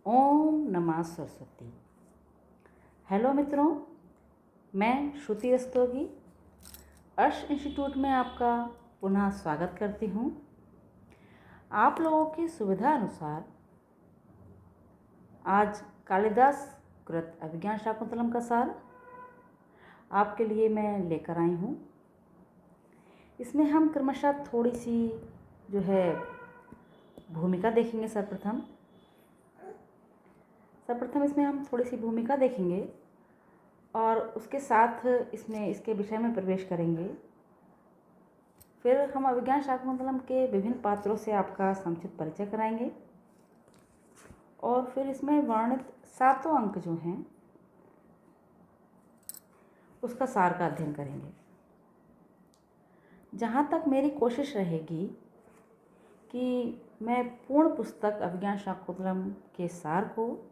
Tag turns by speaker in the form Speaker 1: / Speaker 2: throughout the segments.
Speaker 1: ओम नमः सरस्वती। हेलो मित्रों, मैं श्रुति रस्तोगी अर्श इंस्टीट्यूट में आपका पुनः स्वागत करती हूँ। आप लोगों की सुविधा अनुसार आज कालिदास कृत अभिज्ञान शाकुंतलम का सार आपके लिए मैं लेकर आई हूँ। इसमें हम क्रमशः थोड़ी सी जो है भूमिका देखेंगे। सर्वप्रथम इसमें हम थोड़ी सी भूमिका देखेंगे और उसके साथ इसमें इसके विषय में प्रवेश करेंगे। फिर हम अभिज्ञान शाकुंतलम के विभिन्न पात्रों से आपका संक्षिप्त परिचय कराएंगे और फिर इसमें वर्णित 7 अंक जो हैं उसका सार का अध्ययन करेंगे। जहाँ तक मेरी कोशिश रहेगी कि मैं पूर्ण पुस्तक अभिज्ञान शाकुंतलम के सार को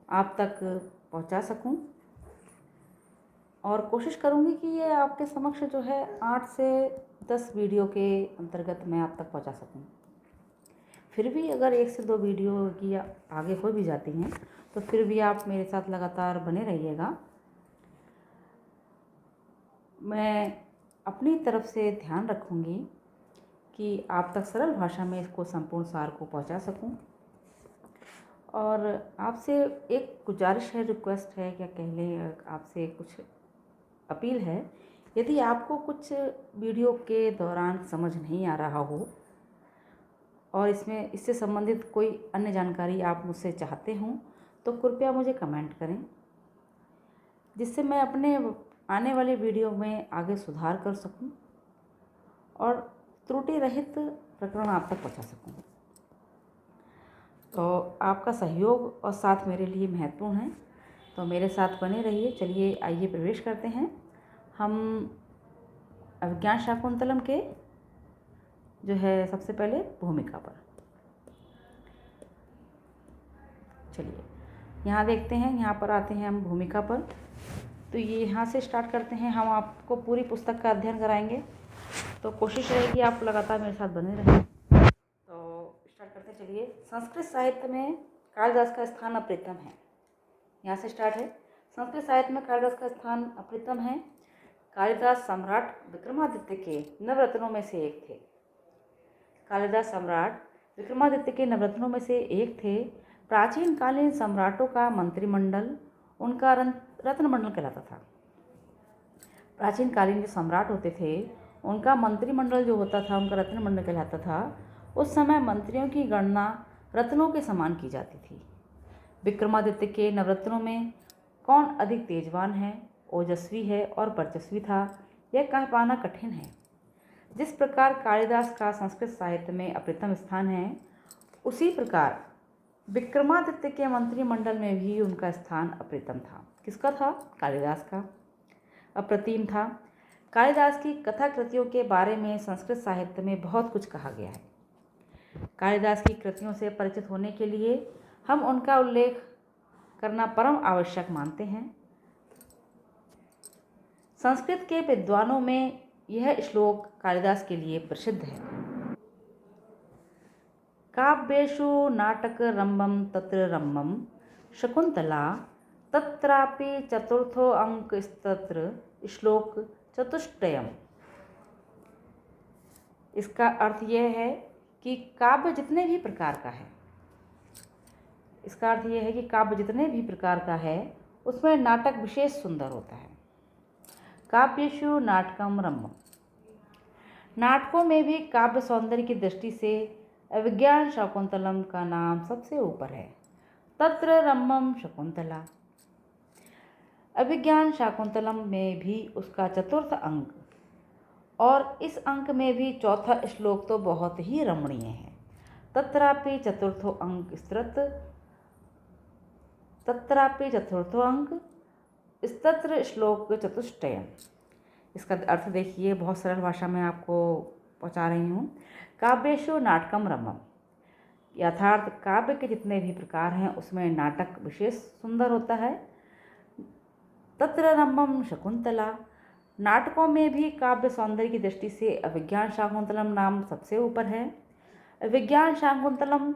Speaker 1: आप तक पहुँचा सकूँ और कोशिश करूँगी कि ये आपके समक्ष जो है 8 से 10 वीडियो के अंतर्गत मैं आप तक पहुँचा सकूँ। फिर भी अगर 1 से 2 वीडियो की आगे हो भी जाती हैं तो फिर भी आप मेरे साथ लगातार बने रहिएगा। मैं अपनी तरफ से ध्यान रखूँगी कि आप तक सरल भाषा में इसको संपूर्ण सार को पहुँचा सकूँ। और आपसे एक गुजारिश है, रिक्वेस्ट है, क्या कह लें, आपसे कुछ अपील है। यदि आपको कुछ वीडियो के दौरान समझ नहीं आ रहा हो और इससे संबंधित कोई अन्य जानकारी आप मुझसे चाहते हों तो कृपया मुझे कमेंट करें, जिससे मैं अपने आने वाले वीडियो में आगे सुधार कर सकूं और त्रुटि रहित प्रकरण आप तक पहुंचा सकूं। तो आपका सहयोग और साथ मेरे लिए महत्वपूर्ण है, तो मेरे साथ बने रहिए। चलिए आइए प्रवेश करते हैं हम अभिज्ञान शाकुंतलम के जो है सबसे पहले भूमिका पर। चलिए यहाँ देखते हैं, यहाँ पर आते हैं हम भूमिका पर। तो ये यहाँ से स्टार्ट करते हैं। हम आपको पूरी पुस्तक का अध्ययन कराएंगे, तो कोशिश रहेगी आप लगातार मेरे साथ बने रहें। तो स्टार्ट करते हैं। चलिए, संस्कृत साहित्य में कालिदास का स्थान अप्रतिम है। यहाँ से स्टार्ट है। संस्कृत साहित्य में कालिदास का स्थान अप्रतिम है। कालिदास सम्राट विक्रमादित्य के नवरत्नों में से एक थे। कालिदास सम्राट विक्रमादित्य के नवरत्नों में से एक थे। प्राचीन कालीन सम्राटों का मंत्रिमंडल उनका रत्नमंडल कहलाता था। प्राचीन कालीन जो सम्राट होते थे उनका मंत्रिमंडल जो होता था उनका रत्नमंडल कहलाता था। उस समय मंत्रियों की गणना रत्नों के समान की जाती थी। विक्रमादित्य के नवरत्नों में कौन अधिक तेजवान है, ओजस्वी है और वर्चस्वी था, यह कह पाना कठिन है। जिस प्रकार कालिदास का संस्कृत साहित्य में अप्रतिम स्थान है, उसी प्रकार विक्रमादित्य के मंत्रिमंडल में भी उनका स्थान अप्रतिम था। किसका था? कालिदास का। अप्रतिम था। कालिदास की कथा कृतियों के बारे में संस्कृत साहित्य में बहुत कुछ कहा गया है। कालिदास की कृतियों से परिचित होने के लिए हम उनका उल्लेख करना परम आवश्यक मानते हैं। संस्कृत के विद्वानों में यह श्लोक कालिदास के लिए प्रसिद्ध है। काव्येषु नाटक रम्भम तत्र रम्भम शकुंतला तत्रापि चतुर्थो अंक स्तत्र श्लोक चतुष्टयम। इसका अर्थ यह है कि काव्य जितने भी प्रकार का है उसमें नाटक विशेष सुंदर होता है। काव्येषु नाटकम रम्भम। नाटकों में भी काव्य सौंदर्य की दृष्टि से अभिज्ञान शाकुंतलम का नाम सबसे ऊपर है। तत्र रम्भम शकुंतला। अभिज्ञान शाकुंतलम में भी उसका चतुर्थ अंक और इस अंक में भी चौथा श्लोक तो बहुत ही रमणीय है। तत्रापि चतुर्थो अंक स्तत्र श्लोक चतुष्टयम। इसका अर्थ देखिए, बहुत सरल भाषा में आपको पहुंचा रही हूँ। काव्येषु नाटकम रम्भम, यथार्थ काव्य के जितने भी प्रकार हैं उसमें नाटक विशेष सुंदर होता है। तत्र रम्भम शकुंतला। नाटकों में भी काव्य सौंदर्य की दृष्टि से अभिज्ञान शाकुंतलम नाम सबसे ऊपर है। अभिज्ञान शाकुंतलम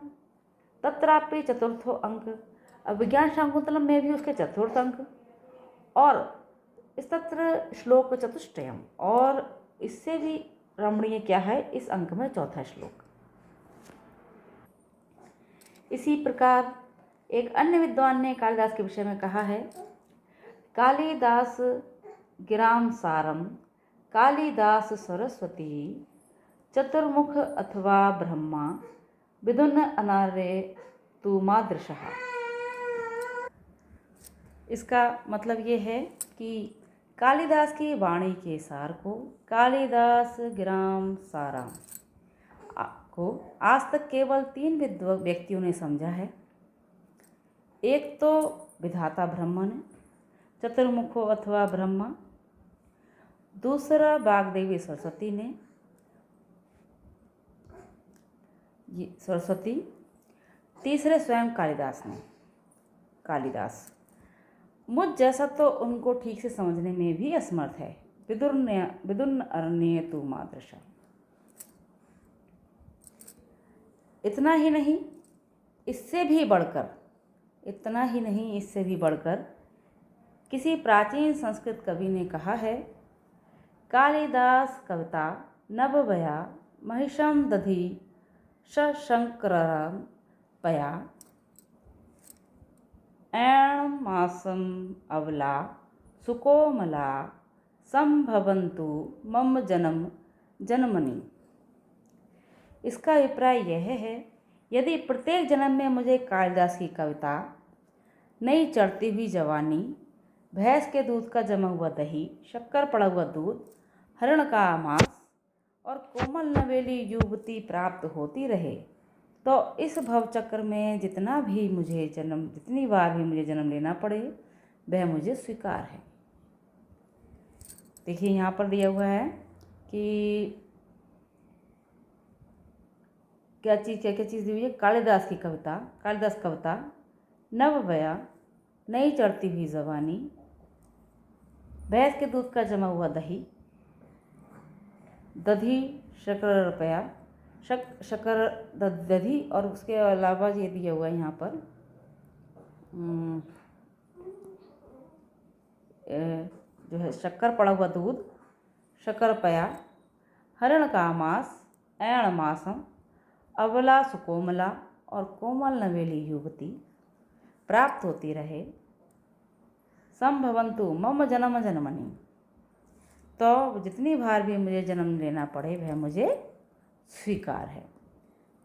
Speaker 1: तत्रापि चतुर्थो अंक, अभिज्ञान शाकुंतलम में भी उसके चतुर्थ अंक, और इस तत्र श्लोक चतुष्टयम, और इससे भी रमणीय क्या है, इस अंक में चौथा श्लोक। इसी प्रकार एक अन्य विद्वान ने कालिदास के विषय में कहा है, कालिदास गिराम सारम कालिदास सरस्वती चतुर्मुख अथवा ब्रह्मा विदुन्न अनार्य तु मादृशः। इसका मतलब ये है कि कालिदास की वाणी के सार को कालिदास गिराम साराम को आज तक केवल 3 व्यक्तियों ने समझा है। एक तो विधाता ब्रह्मा ने, चतुर्मुखो अथवा ब्रह्मा, दूसरा वाग्देवी सरस्वती ने, ये सरस्वती, तीसरे स्वयं कालिदास ने। कालिदास मुझ जैसा तो उनको ठीक से समझने में भी असमर्थ है। विदुन्न अरण्य तु मादृशा। इतना ही नहीं, इससे भी बढ़कर किसी प्राचीन संस्कृत कवि ने कहा है, कालिदास कविता नववया महिषम दधि शंकरम पया ऐण मासम अवला सुकोमला संभवन्तु मम जन्म जन्मनि। इसका अभिप्राय यह है, यदि प्रत्येक जन्म में मुझे कालिदास की कविता, नई चढ़ती हुई जवानी, भैंस के दूध का जमा हुआ दही, शक्कर पड़ा हुआ दूध, हरण का मांस और कोमल नवेली युवती प्राप्त होती रहे, तो इस भवचक्र में जितनी बार भी मुझे जन्म लेना पड़े, वह मुझे स्वीकार है। देखिए यहाँ पर दिया हुआ है कि क्या चीज़ दी हुई है। कालिदास कविता नववया, नई चढ़ती हुई जवानी, भैंस के दूध का जमा हुआ दही, दधी शक्कर रुपया, शक्कर दधी, और उसके अलावा ये दिया हुआ है यहाँ पर जो है शक्कर पड़ा हुआ दूध, शक्कर पया, हरण का मांस, ऐण मासम, अबला सुकोमला और कोमल नवेली युवती प्राप्त होती रहे, संभवन्तु मम जन्म जन्मनि। तो जितनी बार भी मुझे जन्म लेना पड़े, वह मुझे स्वीकार है।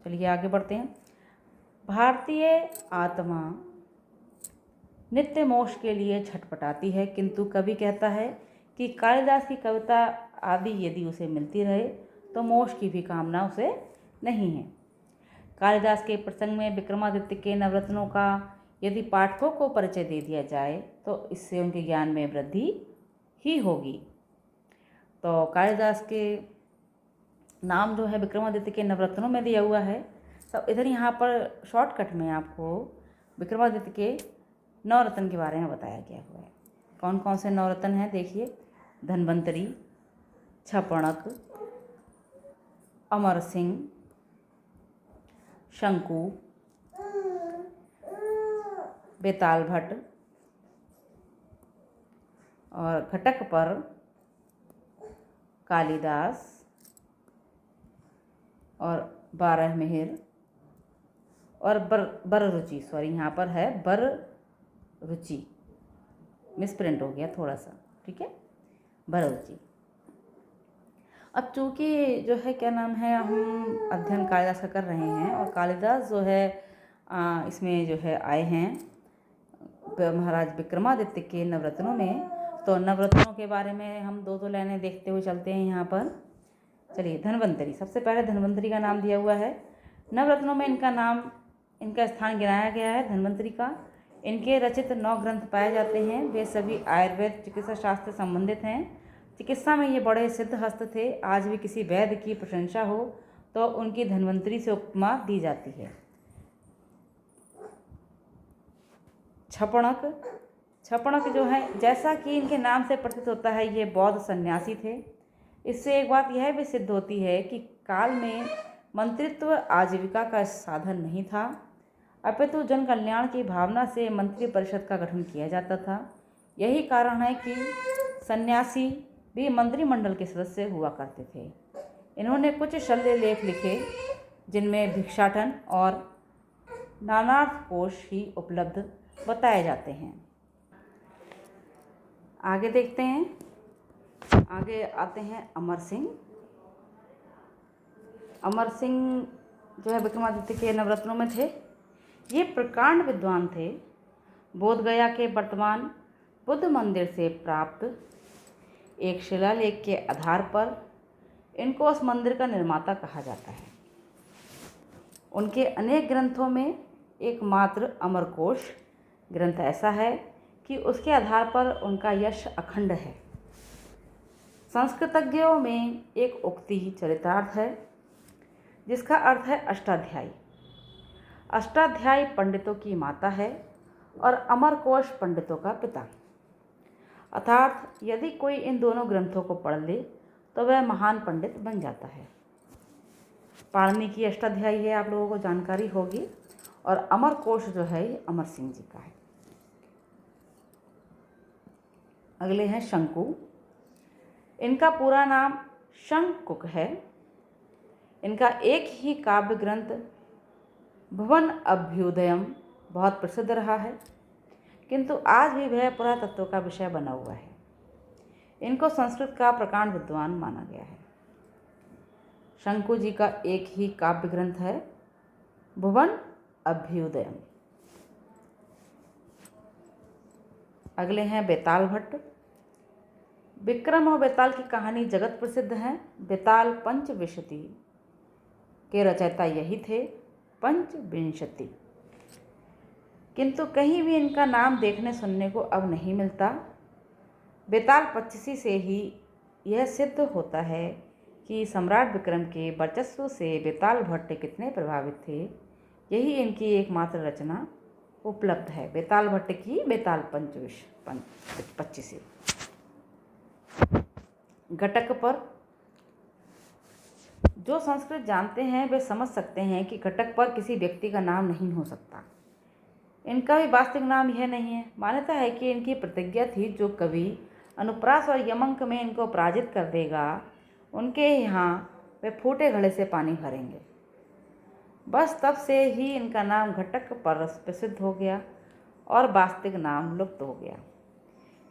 Speaker 1: चलिए आगे बढ़ते हैं। भारतीय आत्मा नित्य मोक्ष के लिए छटपटाती है, किंतु कवि कहता है कि कालिदास की कविता आदि यदि उसे मिलती रहे तो मोक्ष की भी कामना उसे नहीं है। कालिदास के प्रसंग में विक्रमादित्य के नवरत्नों का यदि पाठकों को परिचय दे दिया जाए तो इससे उनके ज्ञान में वृद्धि ही होगी। तो कालिदास के नाम जो है विक्रमादित्य के नवरत्नों में दिया हुआ है। सब इधर यहाँ पर शॉर्टकट में आपको विक्रमादित्य के 9 रत्न के बारे में बताया गया हुआ है। कौन कौन से 9 रत्न हैं देखिए। धन्वंतरी, छपणक, अमर सिंह, शंकु, बेताल भट्ट और घटक पर कालिदास और 12 मिहिर और बर रुचि, सॉरी यहाँ पर है बर रुचि, मिसप्रिंट हो गया थोड़ा सा, ठीक है, बर रुचि। अब चूँकि जो है क्या नाम है, हम अध्ययन कालिदास का कर रहे हैं और कालिदास जो है इसमें जो है आए हैं महाराज विक्रमादित्य के नवरत्नों में। तो नवरत्नों के बारे में हम 2 लाइनें देखते हुए चलते हैं यहाँ पर। चलिए, धन्वंतरी, सबसे पहले धन्वंतरी का नाम दिया हुआ है। नवरत्नों में इनका स्थान गिनाया गया है धन्वंतरी का। इनके रचित 9 ग्रंथ पाए जाते हैं। वे सभी आयुर्वेद चिकित्सा शास्त्र से संबंधित हैं। चिकित्सा में ये बड़े सिद्ध हस्त थे। आज भी किसी वैद्य की प्रशंसा हो तो उनकी धन्वंतरी से उपमा दी जाती है। छपणक जो है, जैसा कि इनके नाम से प्रतीत होता है, ये बौद्ध सन्यासी थे। इससे एक बात यह भी सिद्ध होती है कि काल में मंत्रित्व आजीविका का साधन नहीं था। अपितु जन कल्याण की भावना से मंत्री परिषद का गठन किया जाता था। यही कारण है कि सन्यासी भी मंत्रिमंडल के सदस्य हुआ करते थे। इन्होंने कुछ शल्य लेख लिखे जिनमें भिक्षाटन और नानार्थ कोश ही उपलब्ध बताए जाते हैं। आगे देखते हैं, आगे आते हैं अमर सिंह। अमर सिंह जो है विक्रमादित्य के नवरत्नों में थे। ये प्रकांड विद्वान थे। बोधगया के वर्तमान बुद्ध मंदिर से प्राप्त एक शिलालेख के आधार पर इनको उस मंदिर का निर्माता कहा जाता है। उनके अनेक ग्रंथों में एकमात्र अमरकोश ग्रंथ ऐसा है कि उसके आधार पर उनका यश अखंड है। संस्कृतज्ञों में एक उक्ति चरितार्थ है जिसका अर्थ है अष्टाध्यायी। अष्टाध्यायी पंडितों की माता है और अमरकोश पंडितों का पिता। अर्थात यदि कोई इन दोनों ग्रंथों को पढ़ ले तो वह महान पंडित बन जाता है। पाणिनि की अष्टाध्यायी है, आप लोगों को जानकारी होगी, और अमरकोश जो है ये अमर सिंह जी का है। अगले हैं शंकु। इनका पूरा नाम शंकुक है। इनका एक ही काव्य ग्रंथ भुवन अभ्युदयम बहुत प्रसिद्ध रहा है, किंतु आज भी वह पुरातत्व का विषय बना हुआ है। इनको संस्कृत का प्रकांड विद्वान माना गया है। शंकु जी का एक ही काव्य ग्रंथ है भुवन अभ्युदयम। अगले हैं बेताल भट्ट। विक्रम और बेताल की कहानी जगत प्रसिद्ध है। बेताल पंचविंशति के रचयिता यही थे, पंचविंशति, किंतु कहीं भी इनका नाम देखने सुनने को अब नहीं मिलता। बेताल पच्चीसी से ही यह सिद्ध होता है कि सम्राट विक्रम के वर्चस्व से बेताल भट्ट कितने प्रभावित थे। यही इनकी एकमात्र रचना उपलब्ध है, बेताल भट्ट की बेताल पच्चीसी। घटक पर जो संस्कृत जानते हैं वे समझ सकते हैं कि घटक पर किसी व्यक्ति का नाम नहीं हो सकता। इनका भी वास्तविक नाम यह नहीं है। मान्यता है कि इनकी प्रतिज्ञा थी जो कवि अनुप्रास और यमंक में इनको पराजित कर देगा उनके यहाँ वे फूटे घड़े से पानी भरेंगे। बस तब से ही इनका नाम घटक पर प्रसिद्ध हो गया और वास्तविक नाम लुप्त हो गया।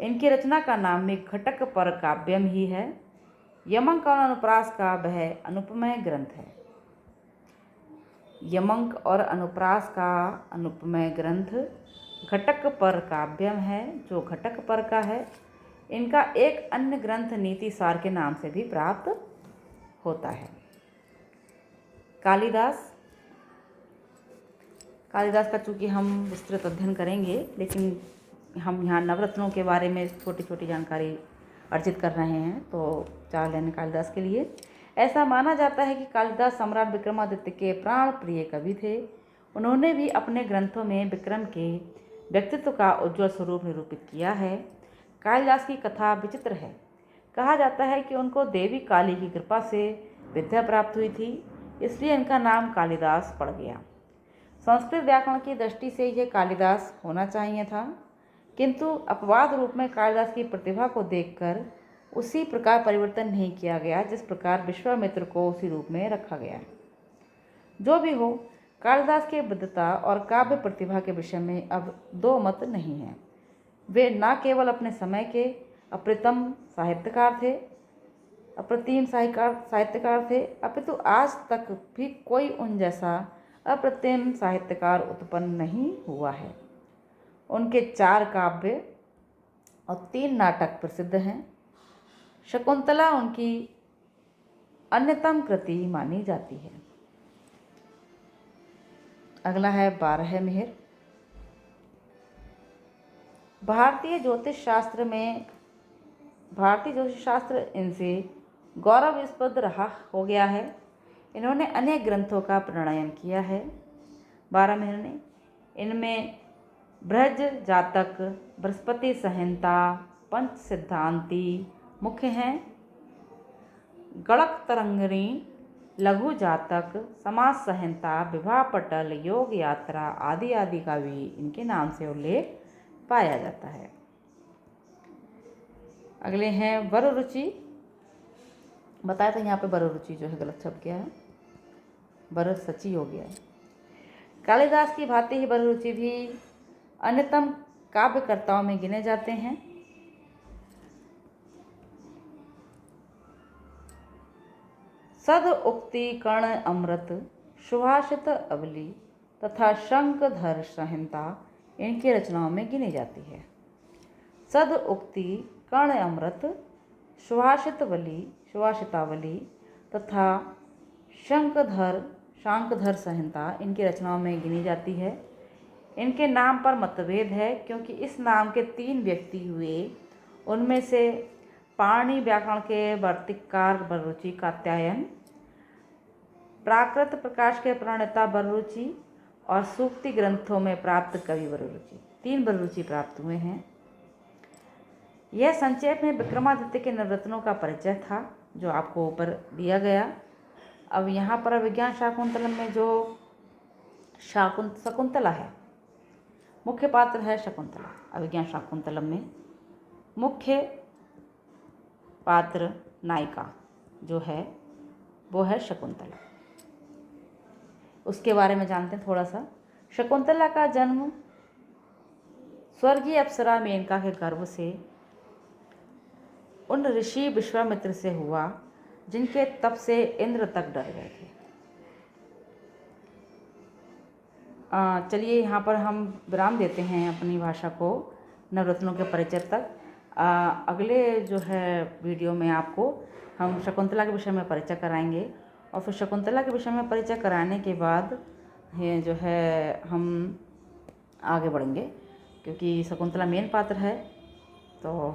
Speaker 1: इनकी रचना का नाम भी घटक पर काव्यम ही है। यमंक और अनुप्रास का वह अनुपमय ग्रंथ है। यमंक और अनुप्रास का अनुपमय ग्रंथ घटक पर काव्यम है जो घटक पर का है। इनका एक अन्य ग्रंथ नीति सार के नाम से भी प्राप्त होता है। कालिदास का चूँकि हम विस्तृत अध्ययन करेंगे, लेकिन हम यहाँ नवरत्नों के बारे में छोटी छोटी जानकारी अर्जित कर रहे हैं, तो चार लेने कालिदास के लिए। ऐसा माना जाता है कि कालिदास सम्राट विक्रमादित्य के प्राण प्रिय कवि थे। उन्होंने भी अपने ग्रंथों में विक्रम के व्यक्तित्व का उज्ज्वल स्वरूप निरूपित किया है। कालिदास की कथा विचित्र है। कहा जाता है कि उनको देवी काली की कृपा से विद्या प्राप्त हुई थी, इसलिए इनका नाम कालिदास पड़ गया। संस्कृत व्याकरण की दृष्टि से यह कालिदास होना चाहिए था, किंतु अपवाद रूप में कालिदास की प्रतिभा को देखकर उसी प्रकार परिवर्तन नहीं किया गया जिस प्रकार विश्वामित्र को उसी रूप में रखा गया। जो भी हो, कालिदास के विद्वता और काव्य प्रतिभा के विषय में अब दो मत नहीं हैं। वे न केवल अपने समय के अप्रतिम साहित्यकार थे, अपितु आज तक भी कोई उन जैसा अप्रतिम साहित्यकार उत्पन्न नहीं हुआ है। उनके 4 काव्य और 3 नाटक प्रसिद्ध हैं। शकुंतला उनकी अन्यतम कृति मानी जाती है। अगला है बारहमिहिर। भारतीय ज्योतिष शास्त्र इनसे गौरवास्पद रहा हो गया है। इन्होंने अनेक ग्रंथों का प्रणयन किया है। बारहमिहिर ने इनमें बृहज जातक, बृहस्पति संहिता, पंच सिद्धांति मुख्य हैं। गणक तरंगिणी लघु जातक, समाज संहिता, विवाह पटल, योग यात्रा आदि आदि का भी इनके नाम से उल्लेख पाया जाता है। अगले हैं वररुचि। बताया था यहाँ पे वररुचि जो है गलत शब्द क्या है, वरसचि हो गया है। कालिदास की भांति ही वररुचि भी अन्यतम काव्यकर्ताओं में गिने जाते हैं। सद उक्ति कर्ण अमृत, सुभाषित अवली तथा शंखधर संहिता इनकी रचनाओं में गिनी जाती है। सद उक्ति कर्ण अमृत, सुभाषितावली तथा शांखधर संहिता इनकी रचनाओं में गिनी जाती है। इनके नाम पर मतभेद है क्योंकि इस नाम के 3 व्यक्ति हुए। उनमें से पाणिनि व्याकरण के वार्तिककार वररुचि कात्यायन, प्राकृत प्रकाश के प्रणेता वररुचि और सूक्ति ग्रंथों में प्राप्त कवि वररुचि, 3 वररुचि प्राप्त हुए हैं। यह संक्षेप में विक्रमादित्य के नवरत्नों का परिचय था जो आपको ऊपर दिया गया। अब यहाँ पर अभिज्ञान शाकुंतलम में जो शकुंतला है, मुख्य पात्र है शकुंतला। अभिज्ञान शाकुंतलम में मुख्य पात्र नायिका जो है वो है शकुंतला। उसके बारे में जानते हैं थोड़ा सा। शकुंतला का जन्म स्वर्गीय अप्सरा मेनका के गर्भ से उन ऋषि विश्वामित्र से हुआ जिनके तप से इंद्र तक डर गए थे। चलिए यहाँ पर हम विराम देते हैं अपनी भाषा को नवरत्नों के परिचय तक। अगले जो है वीडियो में आपको हम शकुंतला के विषय में परिचय कराएंगे और फिर शकुंतला के विषय में परिचय कराने के बाद ये जो है हम आगे बढ़ेंगे क्योंकि शकुंतला मेन पात्र है। तो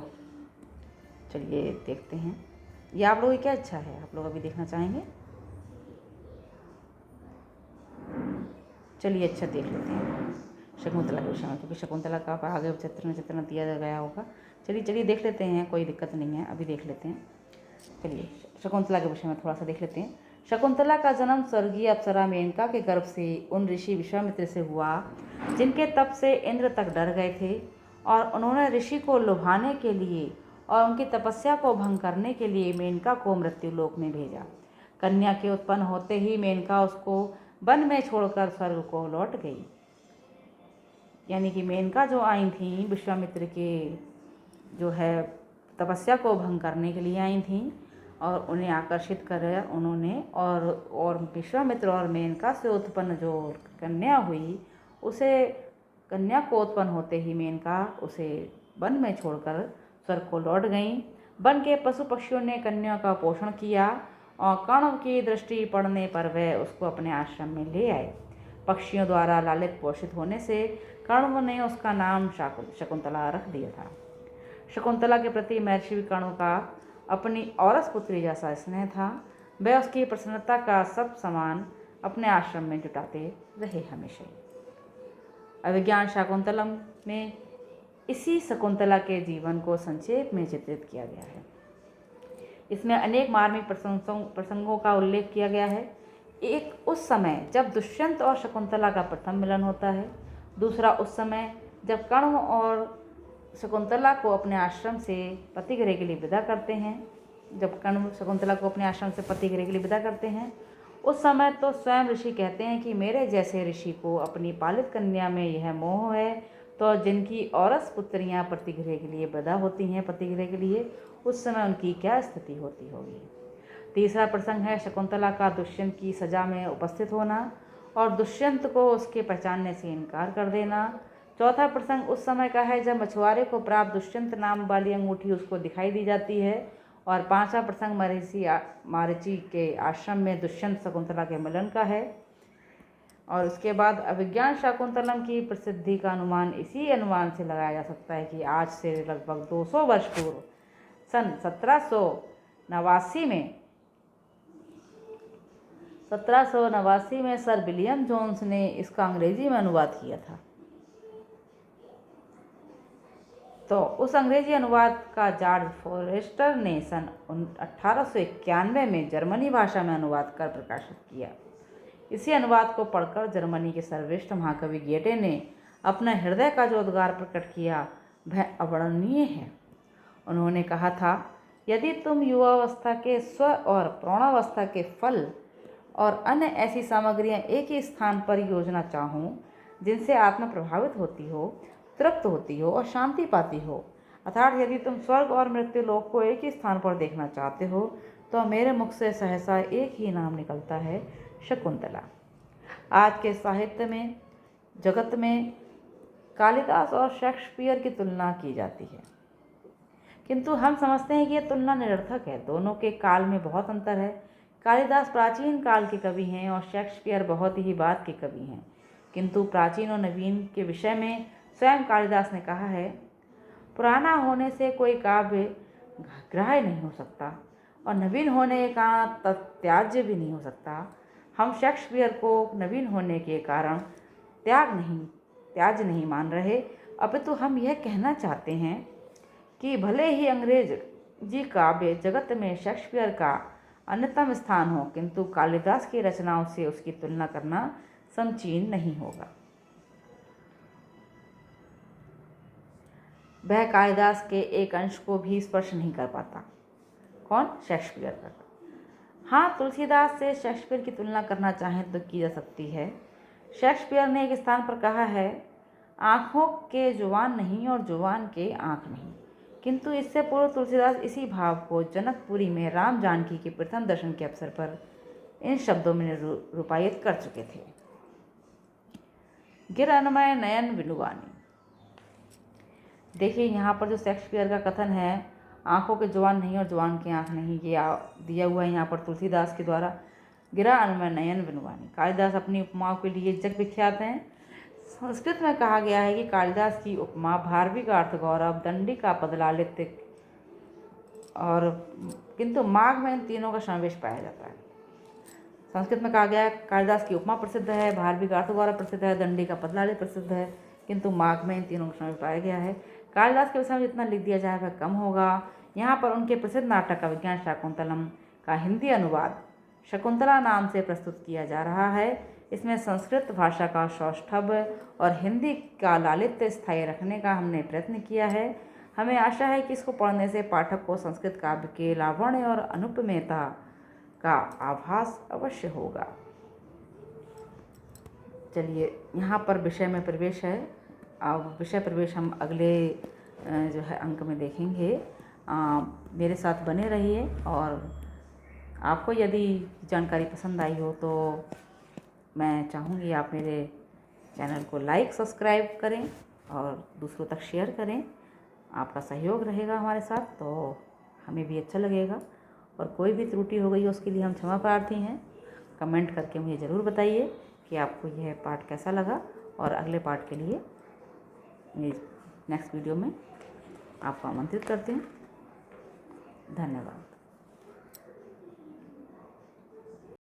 Speaker 1: चलिए देखते हैं। ये आप लोगों की क्या इच्छा है, आप लोग अभी देखना चाहेंगे? चलिए अच्छा देख लेते हैं शकुंतला के विषय में, क्योंकि शकुंतला का आगे चित्रण दिया गया होगा। चलिए देख लेते हैं, कोई दिक्कत नहीं है, अभी देख लेते हैं। चलिए शकुंतला के विषय में थोड़ा सा देख लेते हैं। शकुंतला का जन्म स्वर्गीय अप्सरा मेनका के गर्भ से उन ऋषि विश्वामित्र से हुआ जिनके तप से इंद्र तक डर गए थे और उन्होंने ऋषि को लुभाने के लिए और उनकी तपस्या को भंग करने के लिए मेनका को मृत्युलोक में भेजा। कन्या के उत्पन्न होते ही मेनका उसको वन में छोड़कर स्वर्ग को लौट गई। यानी कि मेनका जो आई थी विश्वामित्र के जो है तपस्या को भंग करने के लिए आई थी और उन्हें आकर्षित कर उन्होंने और विश्वामित्र और मेनका से उत्पन्न जो कन्या हुई उसे कन्या को उत्पन्न होते ही मेनका उसे वन में छोड़कर स्वर्ग को लौट गईं। वन के पशु पक्षियों ने कन्या का पोषण किया और कर्ण की दृष्टि पड़ने पर वह उसको अपने आश्रम में ले आए। पक्षियों द्वारा लालित पोषित होने से कर्ण ने उसका नाम शकुंतला रख दिया था। शकुंतला के प्रति महर्षि कर्ण का अपनी औरस पुत्री जैसा स्नेह था। वह उसकी प्रसन्नता का सब सामान अपने आश्रम में जुटाते रहे हमेशा। अभिज्ञान शाकुंतलम में इसी शकुंतला के जीवन को संक्षेप में चित्रित किया गया है। इसमें अनेक मार्मिक प्रसंगों का उल्लेख किया गया है। एक उस समय जब दुष्यंत और शकुंतला का प्रथम मिलन होता है, दूसरा उस समय जब कर्ण और शकुंतला को अपने आश्रम से पतिगृह के लिए विदा करते हैं। जब कर्ण शकुंतला को अपने आश्रम से पतिगृह के लिए विदा करते हैं उस समय तो स्वयं ऋषि कहते हैं कि मेरे जैसे ऋषि को अपनी पालित कन्या में यह मोह है, तो जिनकी औरस पुत्रियां प्रतिगृह के लिए विदा होती हैं पतिगृह के लिए, उस समय उनकी क्या स्थिति होती होगी। तीसरा प्रसंग है शकुंतला का दुष्यंत की सजा में उपस्थित होना और दुष्यंत को उसके पहचानने से इनकार कर देना। चौथा प्रसंग उस समय का है जब मछुआरे को प्राप्त दुष्यंत नाम वाली अंगूठी उसको दिखाई दी जाती है। और पांचवा प्रसंग मारीची के आश्रम में दुष्यंत शकुंतला के मिलन का है। और उसके बाद अभिज्ञान शाकुंतलम की प्रसिद्धि का अनुमान इसी अनुमान से लगाया जा सकता है कि आज से लगभग 200 वर्ष पूर्व सन 1789 में सर विलियम जोन्स ने इसका अंग्रेजी में अनुवाद किया था। तो उस अंग्रेजी अनुवाद का जॉर्ज फॉरेस्टर ने सन 1891 में जर्मनी भाषा में अनुवाद कर प्रकाशित किया। इसी अनुवाद को पढ़कर जर्मनी के सर्वश्रेष्ठ महाकवि गेटे ने अपना हृदय का जो उद्गार प्रकट किया वह अवर्णनीय है। उन्होंने कहा था, यदि तुम युवावस्था के स्व और प्रौढ़ावस्था के फल और अन्य ऐसी सामग्रियां एक ही स्थान पर योजना चाहो जिनसे आत्मा प्रभावित होती हो, तृप्त होती हो और शांति पाती हो, अर्थात यदि तुम स्वर्ग और मृत्यु लोक को एक ही स्थान पर देखना चाहते हो, तो मेरे मुख से सहसा एक ही नाम निकलता है, शकुंतला। आज के साहित्य में जगत में कालिदास और शेक्सपियर की तुलना की जाती है, किंतु हम समझते हैं कि यह तुलना निरर्थक है। दोनों के काल में बहुत अंतर है। कालिदास प्राचीन काल के कवि हैं और शेक्सपियर बहुत ही बाद के कवि हैं, किंतु प्राचीन और नवीन के विषय में स्वयं कालिदास ने कहा है, पुराना होने से कोई काव्य ग्राह्य नहीं हो सकता और नवीन होने का त्याज्य भी नहीं हो सकता। हम शेक्सपियर को नवीन होने के कारण त्याज्य नहीं मान रहे, अपितु हम यह कहना चाहते हैं कि भले ही अंग्रेजी काव्य जगत में शेक्सपियर का अन्यतम स्थान हो, किंतु कालिदास की रचनाओं से उसकी तुलना करना समचीन नहीं होगा। वह कालिदास के एक अंश को भी स्पर्श नहीं कर पाता। कौन? शेक्सपियर का। हाँ, तुलसीदास से शेक्सपियर की तुलना करना चाहें तो की जा सकती है। शेक्सपियर ने एक स्थान पर कहा है, आँखों के जुबान नहीं और जुबान के आँख नहीं, किंतु इससे पूर्व तुलसीदास इसी भाव को जनकपुरी में राम जानकी के प्रथम दर्शन के अवसर पर इन शब्दों में रूपायित कर चुके थे। गिर अन्मय नयन विनुवानी। देखिए, यहाँ पर जो शेक्सपियर का कथन है, आँखों के जुबान नहीं और जुबान की आँख नहीं, ये दिया हुआ है यहाँ पर तुलसीदास के द्वारा। गिरा अन्मय नयन विनुवानी। कालिदास अपनी उपमाओं के लिए जग विख्यात हैं। संस्कृत में कहा गया है कि कालिदास की उपमा भारवी का अर्थ गौरव, दंडी का पद लालित्य और किंतु माघ में इन तीनों का समावेश पाया जाता है। संस्कृत में कहा गया है कालिदास की उपमा प्रसिद्ध है, भारवी का अर्थ गौरव प्रसिद्ध है, दंडी का पद लालित्य प्रसिद्ध है, किंतु माघ में इन तीनों का समावेश पाया गया है। कालिदास के विषय में जितना लिख दिया जाए वह कम होगा। यहाँ पर उनके प्रसिद्ध नाटक अभिज्ञान शाकुंतलम का हिंदी अनुवाद शकुंतला नाम से प्रस्तुत किया जा रहा है। इसमें संस्कृत भाषा का सौष्ठव और हिंदी का लालित्य स्थायी रखने का हमने प्रयत्न किया है। हमें आशा है कि इसको पढ़ने से पाठक को संस्कृत काव्य के लावण्य और अनुपमेयता का आभास अवश्य होगा। चलिए, यहाँ पर विषय में प्रवेश है। अब विषय प्रवेश हम अगले जो है अंक में देखेंगे। मेरे साथ बने रहिए और आपको यदि जानकारी पसंद आई हो तो मैं चाहूँगी आप मेरे चैनल को लाइक सब्सक्राइब करें और दूसरों तक शेयर करें। आपका सहयोग रहेगा हमारे साथ तो हमें भी अच्छा लगेगा, और कोई भी त्रुटि हो गई हो उसके लिए हम क्षमा प्रार्थी हैं। कमेंट करके मुझे ज़रूर बताइए कि आपको यह पाठ कैसा लगा, और अगले पाठ के लिए नेक्स्ट वीडियो में आपको आमंत्रित करते हैं। धन्यवाद।